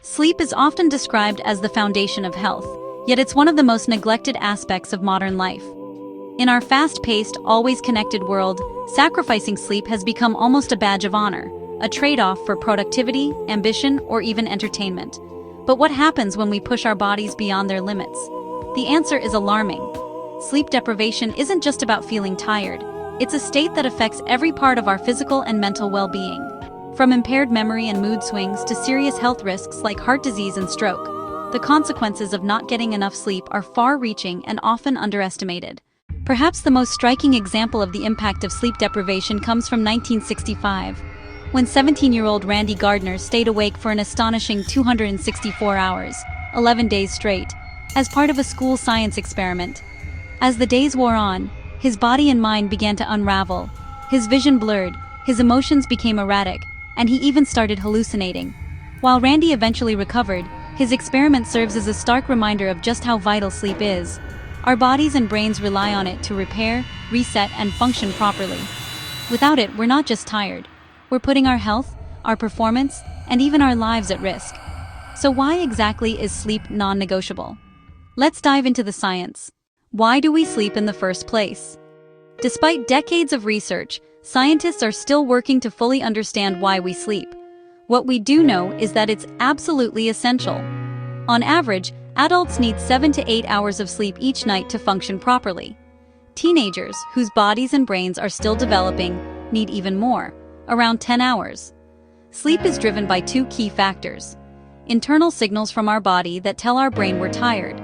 Sleep is often described as the foundation of health, yet it's one of the most neglected aspects of modern life. In our fast-paced, always-connected world, sacrificing sleep has become almost a badge of honor, a trade-off for productivity, ambition, or even entertainment. But what happens when we push our bodies beyond their limits? The answer is alarming. Sleep deprivation isn't just about feeling tired. It's a state that affects every part of our physical and mental well-being. From impaired memory and mood swings to serious health risks like heart disease and stroke, the consequences of not getting enough sleep are far-reaching and often underestimated. Perhaps the most striking example of the impact of sleep deprivation comes from 1965, when 17-year-old Randy Gardner stayed awake for an astonishing 264 hours, 11 days straight, as part of a school science experiment. As the days wore on, his body and mind began to unravel, his vision blurred, his emotions became erratic, and he even started hallucinating. While Randy eventually recovered, his experiment serves as a stark reminder of just how vital sleep is. Our bodies and brains rely on it to repair, reset, and function properly. Without it, we're not just tired. We're putting our health, our performance, and even our lives at risk. So why exactly is sleep non-negotiable? Let's dive into the science. Why do we sleep in the first place? Despite decades of research, scientists are still working to fully understand why we sleep. What we do know is that it's absolutely essential. On average, adults need 7 to 8 hours of sleep each night to function properly. Teenagers, whose bodies and brains are still developing, need even more, around 10 hours. Sleep is driven by two key factors: internal signals from our body that tell our brain we're tired,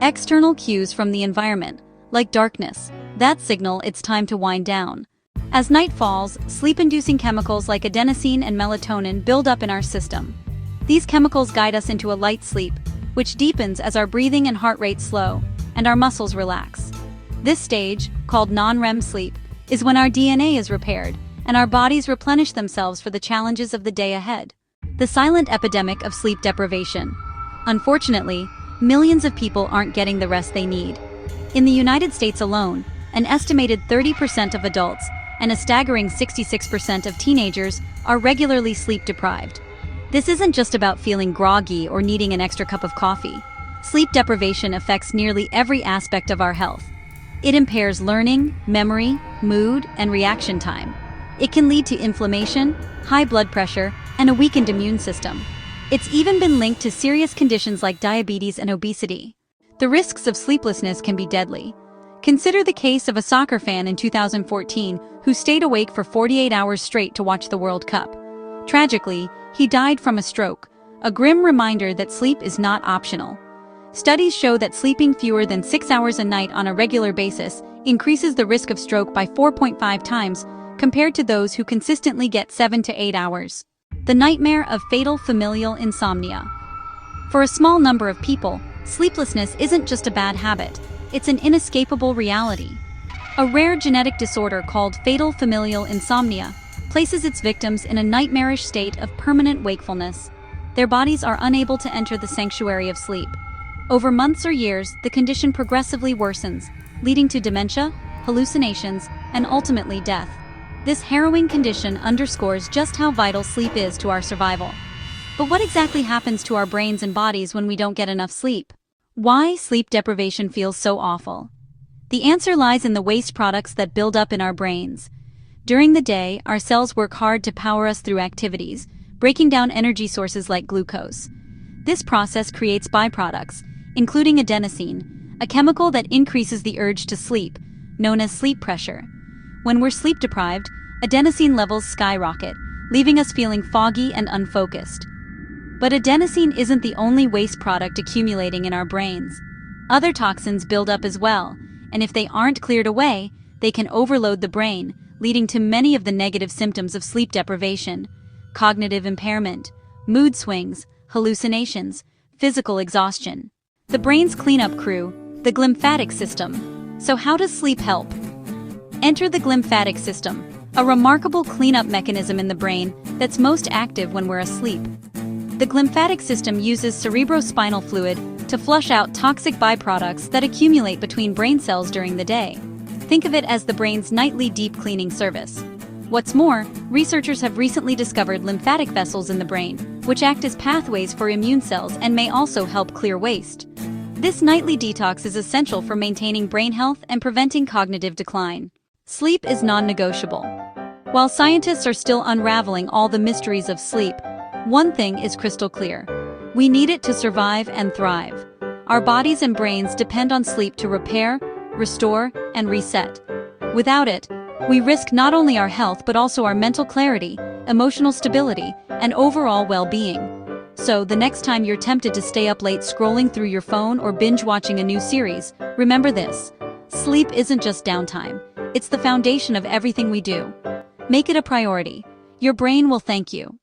external cues from the environment, like darkness, that signal it's time to wind down. As night falls, sleep-inducing chemicals like adenosine and melatonin build up in our system. These chemicals guide us into a light sleep, which deepens as our breathing and heart rate slow, and our muscles relax. This stage, called non-REM sleep, is when our DNA is repaired, and our bodies replenish themselves for the challenges of the day ahead. The silent epidemic of sleep deprivation. Unfortunately, millions of people aren't getting the rest they need. In the United States alone, an estimated 30% of adults and a staggering 66% of teenagers are regularly sleep-deprived. This isn't just about feeling groggy or needing an extra cup of coffee. Sleep deprivation affects nearly every aspect of our health. It impairs learning, memory, mood, and reaction time. It can lead to inflammation, high blood pressure, and a weakened immune system. It's even been linked to serious conditions like diabetes and obesity. The risks of sleeplessness can be deadly. Consider the case of a soccer fan in 2014 who stayed awake for 48 hours straight to watch the World Cup. Tragically, he died from a stroke, a grim reminder that sleep is not optional. Studies show that sleeping fewer than 6 hours a night on a regular basis increases the risk of stroke by 4.5 times compared to those who consistently get 7 to 8 hours. The nightmare of fatal familial insomnia. For a small number of people, sleeplessness isn't just a bad habit, it's an inescapable reality. A rare genetic disorder called fatal familial insomnia places its victims in a nightmarish state of permanent wakefulness. Their bodies are unable to enter the sanctuary of sleep. Over months or years, the condition progressively worsens, leading to dementia, hallucinations, and ultimately death. This harrowing condition underscores just how vital sleep is to our survival. But what exactly happens to our brains and bodies when we don't get enough sleep? Why sleep deprivation feels so awful? The answer lies in the waste products that build up in our brains. During the day, our cells work hard to power us through activities, breaking down energy sources like glucose. This process creates byproducts, including adenosine, a chemical that increases the urge to sleep, known as sleep pressure. When we're sleep deprived, adenosine levels skyrocket, leaving us feeling foggy and unfocused. But adenosine isn't the only waste product accumulating in our brains. Other toxins build up as well, and if they aren't cleared away, they can overload the brain, leading to many of the negative symptoms of sleep deprivation: cognitive impairment, mood swings, hallucinations, physical exhaustion. The brain's cleanup crew, the glymphatic system. So how does sleep help? Enter the glymphatic system, a remarkable cleanup mechanism in the brain that's most active when we're asleep. The glymphatic system uses cerebrospinal fluid to flush out toxic byproducts that accumulate between brain cells during the day. Think of it as the brain's nightly deep cleaning service. What's more, researchers have recently discovered lymphatic vessels in the brain, which act as pathways for immune cells and may also help clear waste. This nightly detox is essential for maintaining brain health and preventing cognitive decline. Sleep is non-negotiable. While scientists are still unraveling all the mysteries of sleep, one thing is crystal clear. We need it to survive and thrive. Our bodies and brains depend on sleep to repair, restore, and reset. Without it, we risk not only our health but also our mental clarity, emotional stability, and overall well-being. So, the next time you're tempted to stay up late scrolling through your phone or binge-watching a new series, remember this: sleep isn't just downtime, it's the foundation of everything we do. Make it a priority. Your brain will thank you.